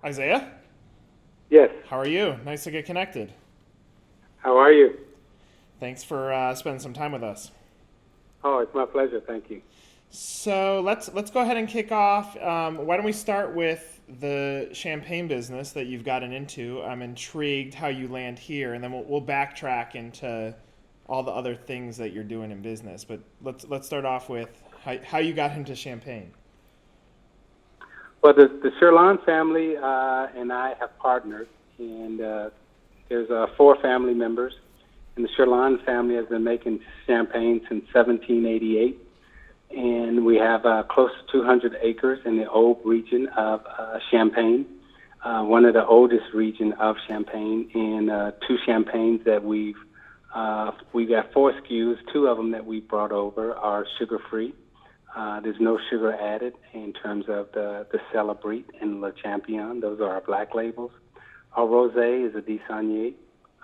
Isiah, Yes. how are you? Nice to get connected. How are you? Thanks for spending some time with us. Oh, it's my pleasure. Thank you. So let's go ahead and kick off. Why don't we start with the champagne business that you've gotten into? I'm intrigued how you land here, and then we'll backtrack into all the other things that you're doing in business. But let's start off with how you got into champagne. Well, the Cheurlin family and I have partnered, and there's four family members. And the Cheurlin family has been making champagne since 1788. And we have close to 200 acres in the Aube region of Champagne, one of the oldest region of Champagne, and two champagnes that we've got four SKUs. Two of them that we brought over are sugar-free. There's no sugar added in terms of the Celebrate and Le Champion. Those are our black labels. Our rosé is a Dissagnier.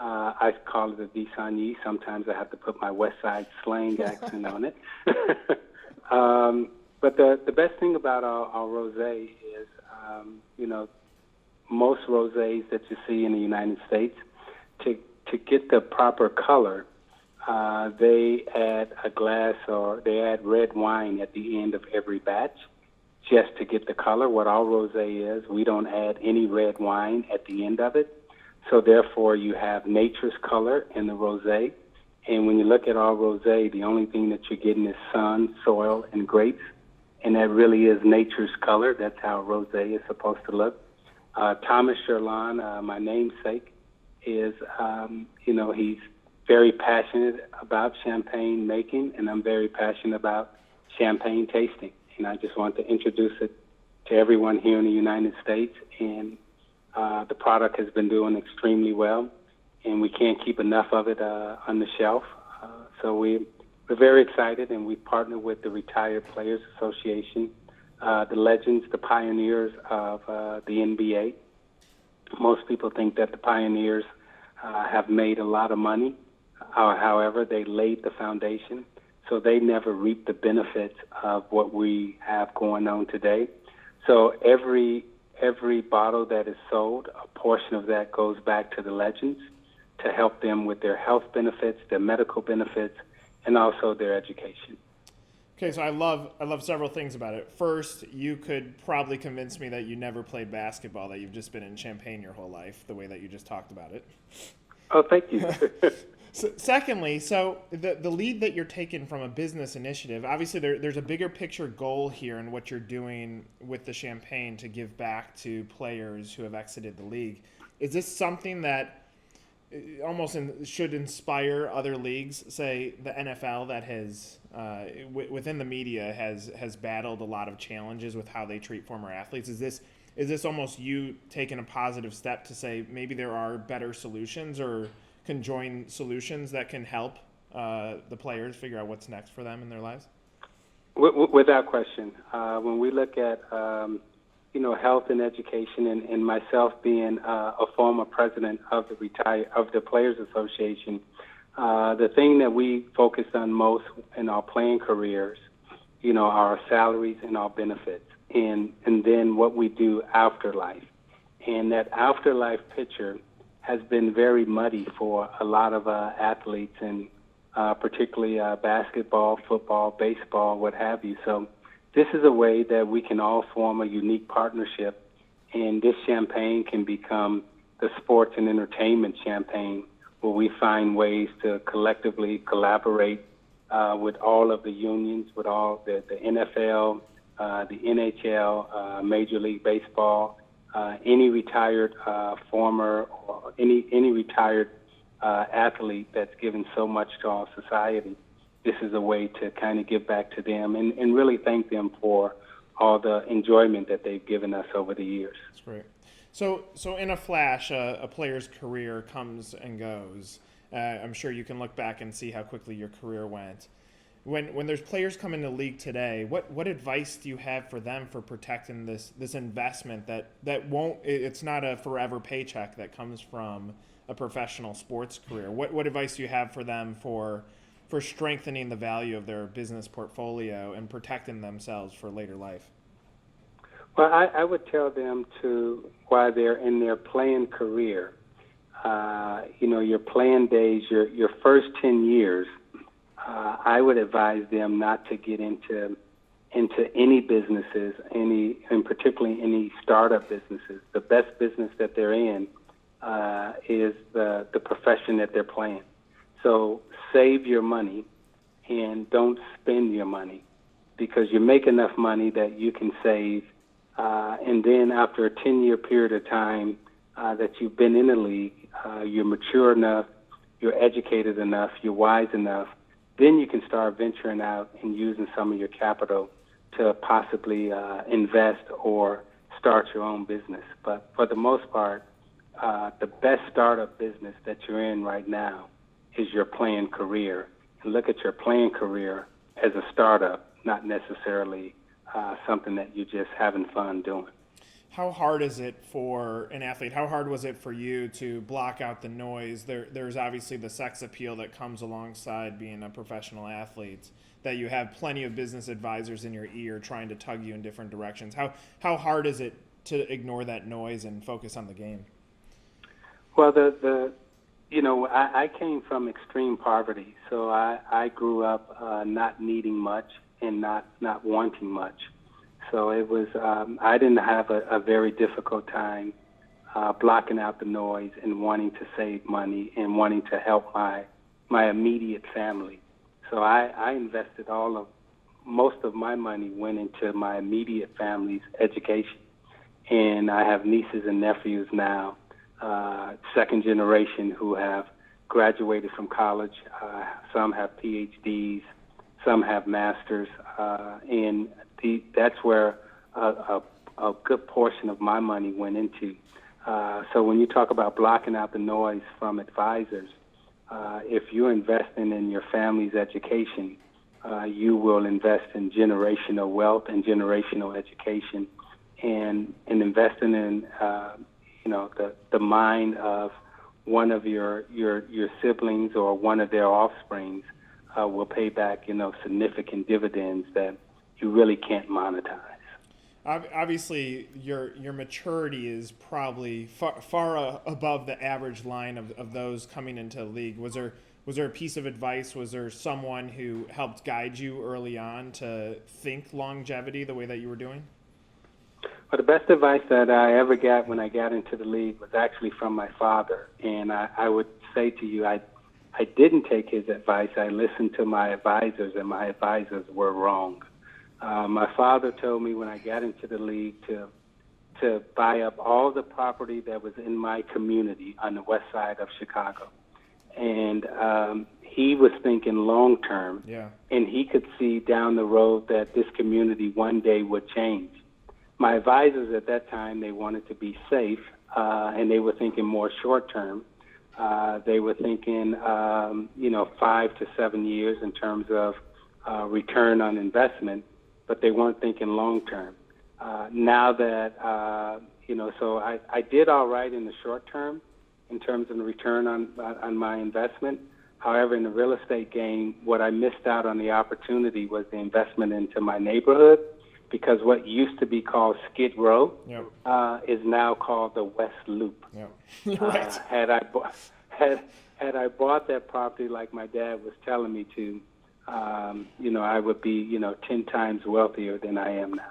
I call it a Dissagnier. Sometimes I have to put my West Side slang accent on it. But the best thing about our rosé is, most rosés that you see in the United States, to get the proper color, they add a glass or they add red wine at the end of every batch just to get the color. What our rosé is, we don't add any red wine at the end of it. So therefore, you have nature's color in the rosé. And when you look at our rosé, the only thing that you're getting is sun, soil, and grapes. And that really is nature's color. That's how rosé is supposed to look. Thomas Cheurlin, my namesake, is, he's very passionate about champagne making, and I'm very passionate about champagne tasting. And I just want to introduce it to everyone here in the United States. And the product has been doing extremely well, and we can't keep enough of it on the shelf. So we're very excited, and we partner with the Retired Players Association, the legends, the pioneers of the NBA. Most people think that the pioneers have made a lot of money. However, they laid the foundation, so they never reaped the benefits of what we have going on today. So every bottle that is sold, a portion of that goes back to the legends to help them with their health benefits, their medical benefits, and also their education. Okay, so I love several things about it. First, you could probably convince me that you never played basketball, that you've just been in Champagne your whole life, the way that you just talked about it. Oh, thank you. Secondly, so the lead that you're taking from a business initiative, obviously there's a bigger picture goal here in what you're doing with the champagne to give back to players who have exited the league. Is this something that almost should inspire other leagues, say the NFL, that has within the media has battled a lot of challenges with how they treat former athletes? Is this almost you taking a positive step to say maybe there are better solutions or conjoined solutions that can help the players figure out what's next for them in their lives? Without question. When we look at health and education, and myself being a former president of the Players Association, the thing that we focus on most in our playing careers, are our salaries and our benefits, and then what we do after life. And that afterlife picture has been very muddy for a lot of athletes, and particularly basketball, football, baseball, what have you. So this is a way that we can all form a unique partnership, and this champagne can become the sports and entertainment champagne, where we find ways to collectively collaborate with all of the unions, with all the NFL, the NHL, Major League Baseball, any retired former or any retired athlete that's given so much to our society. This is a way to kind of give back to them and really thank them for all the enjoyment that they've given us over the years. That's great. So in a flash, a player's career comes and goes. I'm sure you can look back and see how quickly your career went. When there's players coming to the league today, what advice do you have for them for protecting this investment that won't, it's not a forever paycheck that comes from a professional sports career? What advice do you have for them for strengthening the value of their business portfolio and protecting themselves for later life? Well, I would tell them to, while they're in their playing career, your playing days, your first 10 years, I would advise them not to get into any businesses, and particularly any startup businesses. The best business that they're in is the profession that they're playing. So save your money and don't spend your money, because you make enough money that you can save, and then after a 10-year period of time that you've been in the league, you're mature enough, you're educated enough, you're wise enough, then you can start venturing out and using some of your capital to possibly invest or start your own business. But for the most part, the best startup business that you're in right now is your playing career. And look at your playing career as a startup, not necessarily something that you're just having fun doing. How hard is it for an athlete? How hard was it for you to block out the noise? There's obviously the sex appeal that comes alongside being a professional athlete, that you have plenty of business advisors in your ear trying to tug you in different directions. How hard is it to ignore that noise and focus on the game? Well, I came from extreme poverty, so I grew up not needing much and not wanting much. So it was, I didn't have a very difficult time blocking out the noise and wanting to save money and wanting to help my immediate family. So I invested most of my money went into my immediate family's education. And I have nieces and nephews now, second generation, who have graduated from college. Some have PhDs, some have masters, and that's where a good portion of my money went into. So when you talk about blocking out the noise from advisors, if you're investing in your family's education, you will invest in generational wealth and generational education, and investing in the mind of one of your siblings or one of their offsprings will pay back significant dividends that you really can't monetize. Obviously, your maturity is probably far above the average line of those coming into the league. Was there a piece of advice? Was there someone who helped guide you early on to think longevity the way that you were doing? Well, the best advice that I ever got when I got into the league was actually from my father. And I would say to you, I didn't take his advice. I listened to my advisors, and my advisors were wrong. My father told me when I got into the league to buy up all the property that was in my community on the west side of Chicago. And he was thinking long term, and he could see down the road that this community one day would change. My advisors at that time, they wanted to be safe, and they were thinking more short term. They were thinking, 5 to 7 years in terms of return on investment, but they weren't thinking long term. Now that, so I did all right in the short term in terms of the return on my investment. However, in the real estate game, what I missed out on the opportunity was the investment into my neighborhood, because what used to be called Skid Row is now called the West Loop. Right. Had I bought that property like my dad was telling me to, I would be 10 times wealthier than I am now.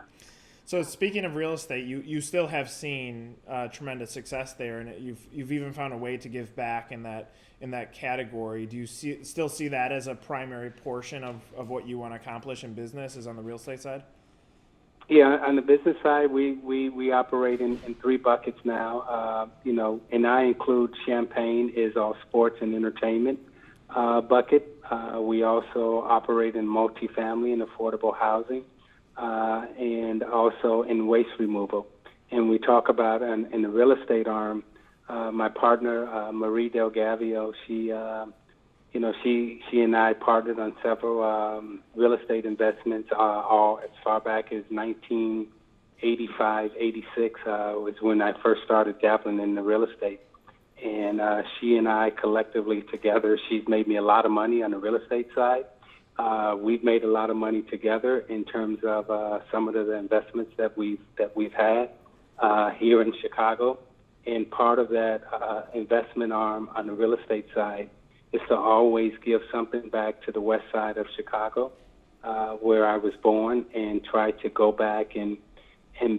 So speaking of real estate, you still have seen tremendous success there, and you've even found a way to give back in that category. Do you still see that as a primary portion of what you want to accomplish in business, is on the real estate side? Yeah, on the business side, we operate in 3 buckets now, and I include Champagne is our sports and entertainment bucket. We also operate in multifamily and affordable housing, and also in waste removal. And we talk about in the real estate arm, my partner, Marie Del Gavio, she and I partnered on several real estate investments, all as far back as 1985, 86 was when I first started dabbling in the real estate. And she and I collectively together, she's made me a lot of money on the real estate side. We've made a lot of money together in terms of some of the investments that we've had here in Chicago. And part of that investment arm on the real estate side is to always give something back to the west side of Chicago, where I was born, and try to go back and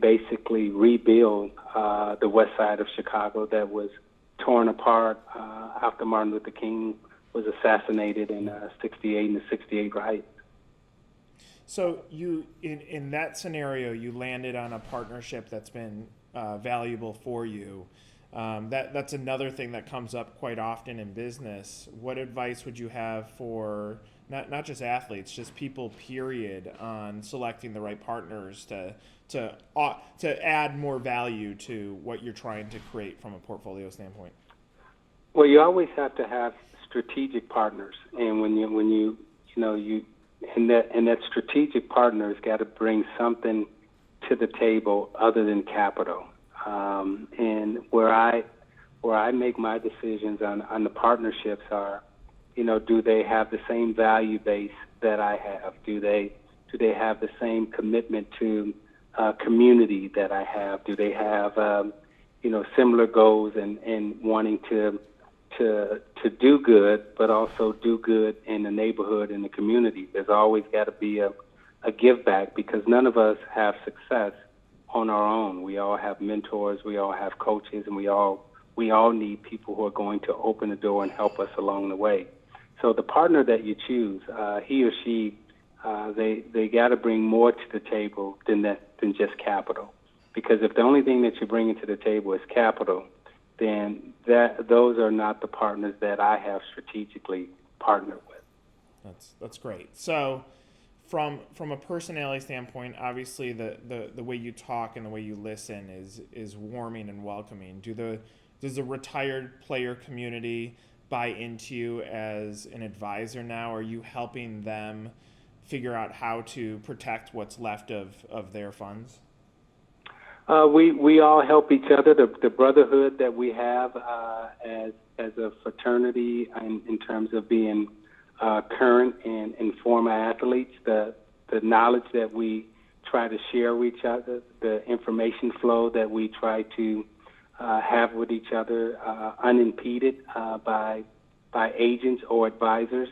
basically rebuild the west side of Chicago that was torn apart after Martin Luther King was assassinated in '68 and the '68 riots. So you, in that scenario, you landed on a partnership that's been valuable for you. That's another thing that comes up quite often in business. What advice would you have for not just athletes, just people, period, on selecting the right partners to add more value to what you're trying to create from a portfolio standpoint? Well, you always have to have strategic partners, and that strategic partner's got to bring something to the table other than capital. And where I make my decisions on the partnerships are, do they have the same value base that I have? Do they have the same commitment to community that I have? Do they have similar goals and wanting to do good, but also do good in the neighborhood and the community? There's always got to be a give back, because none of us have success on our own. We all have mentors, we all have coaches, and we all need people who are going to open the door and help us along the way. So the partner that you choose, he or she, they got to bring more to the table than just capital. Because if the only thing that you're bringing to the table is capital, then those are not the partners that I have strategically partnered with. That's great. So from a personality standpoint, obviously the way you talk and the way you listen is warming and welcoming. Does the retired player community buy into you as an advisor now? Are you helping them figure out how to protect what's left of their funds? We all help each other. The brotherhood that we have as a fraternity in terms of being current and former athletes, the knowledge that we try to share with each other, the information flow that we try to have with each other, unimpeded by agents or advisors.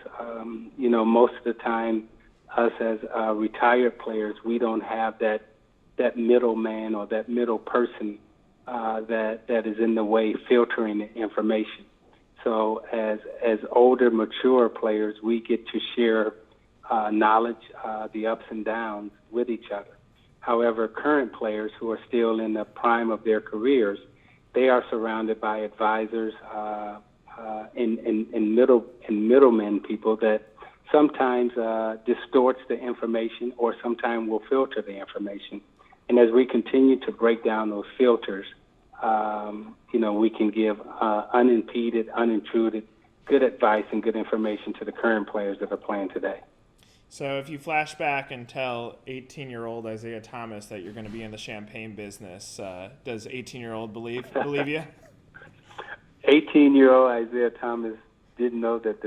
Most of the time, us as retired players, we don't have that middleman or that middle person that is in the way filtering the information. So as older, mature players, we get to share knowledge, the ups and downs with each other. However, current players who are still in the prime of their careers, they are surrounded by advisors and middlemen, people that sometimes distorts the information or sometimes will filter the information. And as we continue to break down those filters, we can give unimpeded, unintruded, good advice and good information to the current players that are playing today. So if you flash back and tell 18-year-old Isiah Thomas that you're going to be in the champagne business, does 18-year-old believe you? 18-year-old Isiah Thomas didn't know that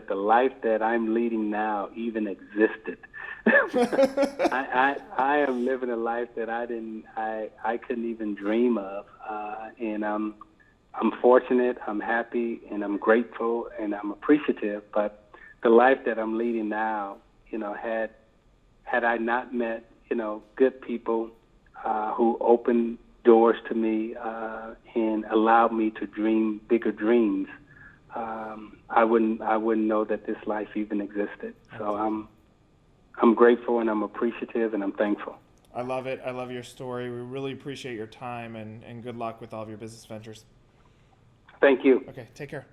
the life that I'm leading now even existed. I am living a life that I couldn't even dream of, and I'm fortunate, I'm happy, and I'm grateful, and I'm appreciative. But the life that I'm leading now, had I not met good people who opened doors to me and allowed me to dream bigger dreams, I wouldn't know that this life even existed. So I'm grateful, and I'm appreciative, and I'm thankful. I love it. I love your story. We really appreciate your time, and good luck with all of your business ventures. Thank you. Okay, take care.